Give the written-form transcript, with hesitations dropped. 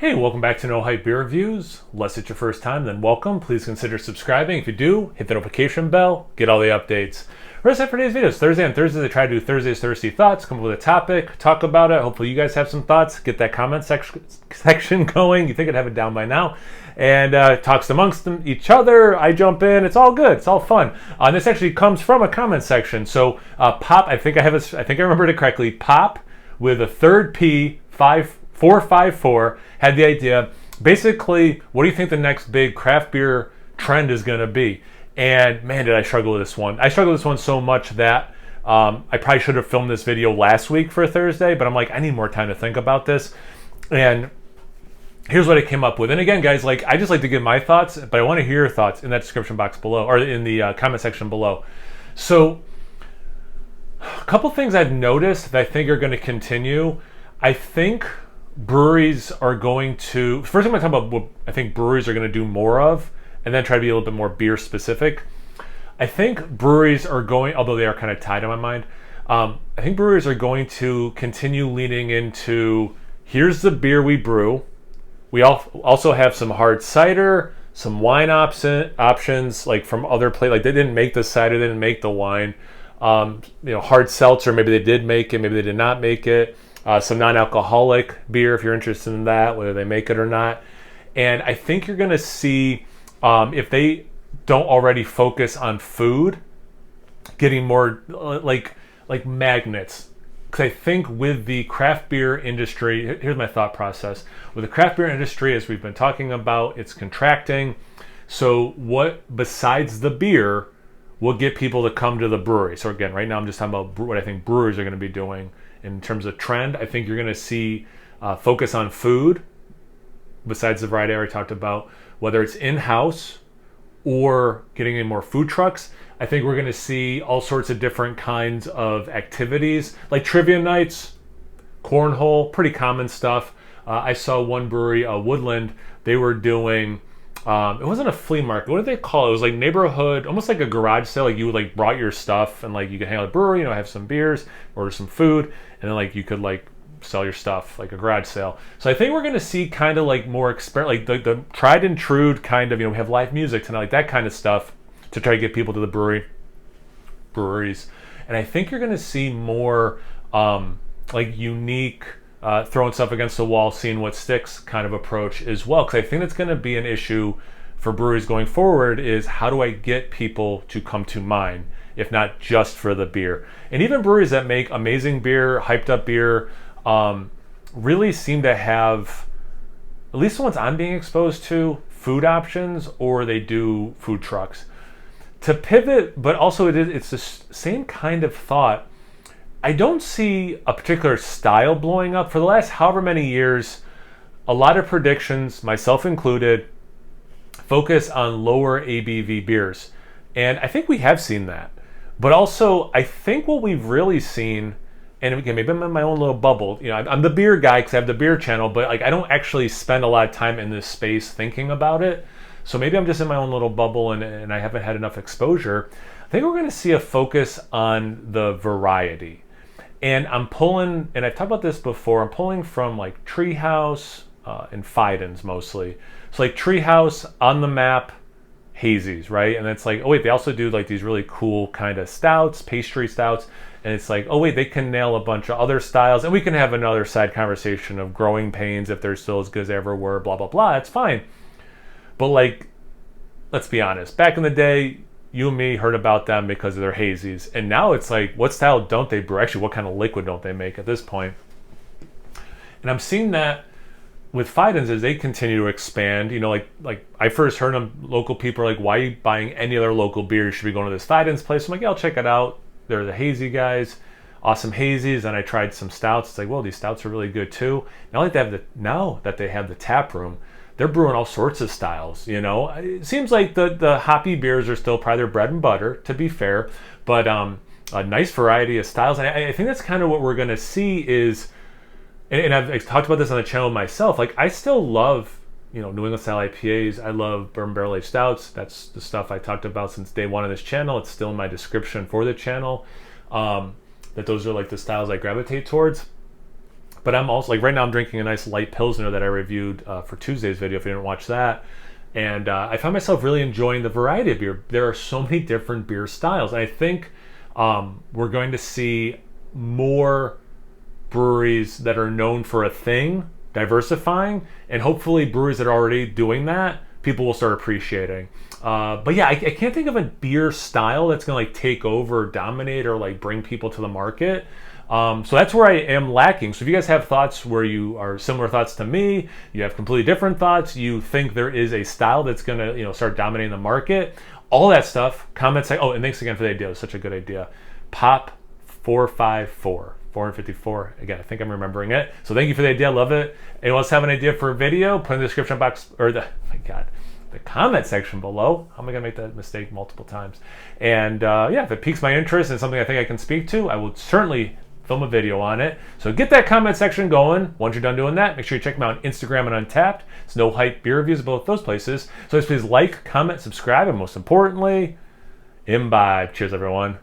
Hey, welcome back to No Hype Beer Reviews. Unless it's your first time, then welcome. Please consider subscribing. If you do, hit the notification bell, get all the updates. Rest of for today's videos. Thursday and Thursdays, I try to do Thursday's Thirsty Thoughts, come up with a topic, talk about it. Hopefully you guys have some thoughts. Get that comment section going. You think I'd have it down by now. And talks amongst each other. I jump in. It's all good. It's all fun. This actually comes from a comment section. So Pop, I think I remembered it correctly. Pop with a third P, 454 had the idea. Basically, what do you think the next big craft beer trend is going to be? And man, did I struggle with this one. I struggled with this one so much that I probably should have filmed this video last week for Thursday, but I'm like, I need more time to think about this. And here's what I came up with. And again, guys, like I just like to give my thoughts, but I want to hear your thoughts in that description box below, or in the comment section below. So a couple things I've noticed that I think are going to continue. I think breweries are going to, first I'm going to talk about what I think breweries are going to do more of, and then try to be a little bit more beer specific. I think breweries are going, although they are kind of tied in my mind, I think breweries are going to continue leaning into, here's the beer we brew. We also have some hard cider, some wine options, like from other places. Like they didn't make the cider, they didn't make the wine. Hard seltzer, maybe they did make it, maybe they did not make it. Some non-alcoholic beer, if you're interested in that, whether they make it or not. And I think you're going to see, if they don't already focus on food, getting more like magnets. Because I think with the craft beer industry, here's my thought process. With the craft beer industry, as we've been talking about, it's contracting. So what besides the beer will get people to come to the brewery? So again, right now I'm just talking about what I think breweries are going to be doing. In terms of trend, I think you're going to see focus on food, besides the variety I already talked about, whether it's in-house or getting in more food trucks. I think we're going to see all sorts of different kinds of activities, like trivia nights, cornhole, pretty common stuff. I saw one brewery, Woodland, they were doing, it wasn't a flea market. What did they call it? It was like neighborhood, almost like a garage sale. Like you would like brought your stuff and like you could hang out at the brewery, have some beers, order some food, and then like you could like sell your stuff, like a garage sale. So I think we're going to see kind of like more like the tried and true kind of, we have live music tonight, like that kind of stuff to try to get people to the breweries. And I think you're going to see more like unique, throwing stuff against the wall, seeing what sticks kind of approach as well. Because I think that's going to be an issue for breweries going forward, is how do I get people to come to mine, if not just for the beer? And even breweries that make amazing beer, hyped up beer, really seem to have, at least the ones I'm being exposed to, food options, or they do food trucks. To pivot, but also it's the same kind of thought. I don't see a particular style blowing up. For the last however many years, a lot of predictions, myself included, focus on lower ABV beers. And I think we have seen that. But also, I think what we've really seen, and again, maybe I'm in my own little bubble. I'm the beer guy because I have the beer channel, but like I don't actually spend a lot of time in this space thinking about it. So maybe I'm just in my own little bubble and I haven't had enough exposure. I think we're going to see a focus on the variety. And I'm pulling, and I've talked about this before, I'm pulling from like Treehouse and Fidens mostly. So like Treehouse, on the map, hazies, right? And it's like, oh wait, they also do like these really cool kind of stouts, pastry stouts. And it's like, oh wait, they can nail a bunch of other styles. And we can have another side conversation of growing pains, if they're still as good as they ever were, blah, blah, blah. It's fine. But like, let's be honest, back in the day, you and me heard about them because of their hazies. And now it's like, what style don't they brew? Actually, what kind of liquid don't they make at this point? And I'm seeing that with Fidens as they continue to expand. Like I first heard them, local people are like, why are you buying any other local beer? You should be going to this Fidens place. I'm like, yeah, I'll check it out. They're the hazy guys, awesome hazies. And I tried some stouts. It's like, well, these stouts are really good too. Now that they have the tap room, they're brewing all sorts of styles. It seems like the hoppy beers are still probably their bread and butter, to be fair, but a nice variety of styles. And I think that's kind of what we're going to see is, and I've talked about this on the channel myself, like I still love, New England style IPAs. I love bourbon barrel aged stouts. That's the stuff I talked about since day one of this channel. It's still in my description for the channel, that those are like the styles I gravitate towards. But I'm also, like right now I'm drinking a nice light Pilsner that I reviewed for Tuesday's video if you didn't watch that. And I find myself really enjoying the variety of beer. There are so many different beer styles. And I think we're going to see more breweries that are known for a thing diversifying, and hopefully breweries that are already doing that, people will start appreciating. But yeah, I can't think of a beer style that's gonna like take over or dominate or like bring people to the market. So that's where I am lacking. So if you guys have thoughts where you are similar thoughts to me, you have completely different thoughts, you think there is a style that's gonna, you know, start dominating the market, all that stuff, comments like, oh, and thanks again for the idea. It was such a good idea. Pop 454. 454. Again, I think I'm remembering it. So thank you for the idea. I love it. Anyone else have an idea for a video? Put in the description box, or the, oh my God, the comment section below. How am I going to make that mistake multiple times? And yeah, if it piques my interest and something I think I can speak to, I will certainly film a video on it. So get that comment section going. Once you're done doing that, make sure you check me out on Instagram and Untapped. It's No Hype Beer Reviews, both those places. So please like, comment, subscribe, and most importantly, imbibe. Cheers, everyone.